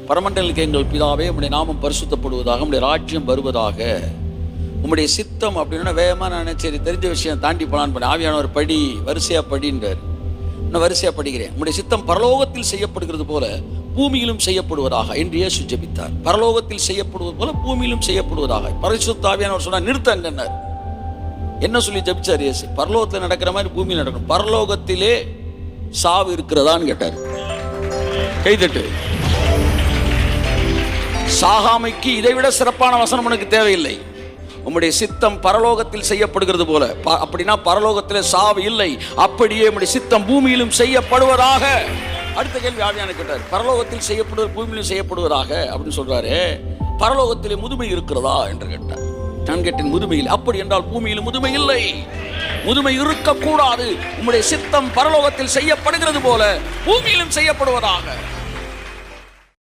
பரமண்டலுக்கு எங்கள் பிதாவே, உம்முடைய நாமம் பரிசுத்தப்படுவதாக, உம்முடைய ராஜ்யம் வருவதாக, உம்முடைய சித்தம் அப்படின்னா வேகமாக நான் சரி தெரிஞ்ச விஷயம் தாண்டி போலான்னு பண்ணேன். ஆவியானவர் படி, வரிசையாக படின்றார். நான் வரிசையாக படிக்கிறேன். உம்முடைய சித்தம் பரலோகத்தில் செய்யப்படுகிறது போல பூமியிலும் செய்யப்படுவதாக என்று இயேசு ஜெபித்தார். பரலோகத்தில் செய்யப்படுவது போல பூமியிலும் செய்யப்படுவதாக. பரிசுத்த ஆவியானவர் சொன்னார், நிறுத்தங்கன்னார். என்ன சொல்லி ஜெபிச்சார் இயேசு? பரலோகத்தில் நடக்கிற மாதிரி பூமியில் நடக்கணும். பரலோகத்திலே சாவு இருக்கிறதான்னு கேட்டார். கைதட்டு. சாகாமைக்கு இதைவிட சிறப்பான வசனம் உனக்கு தேவையில்லை. உம்முடைய சித்தம் பரலோகத்தில் செய்யப்படுகிறது போல, அப்படின்னா பரலோகத்தில் சாவு இல்லை, அப்படியே உம்முடைய சித்தம் பூமியிலும் செய்யப்படுவதாக. அடுத்த கேள்வி ஆவியான கேட்டார், பரலோகத்தில் செய்யப்படுவது பூமியிலும் செய்யப்படுவதாக அப்படின்னு சொல்றாரு. பரலோகத்திலே முதுமை இருக்கிறதா என்று கேட்டார். நான் கேட்டேன், முதுமையில். அப்படி என்றால் பூமியிலும் முதுமை இல்லை, முதுமை இருக்கக்கூடாது. உம்முடைய சித்தம் பரலோகத்தில் செய்யப்படுகிறது போல பூமியிலும் செய்யப்படுவதாக.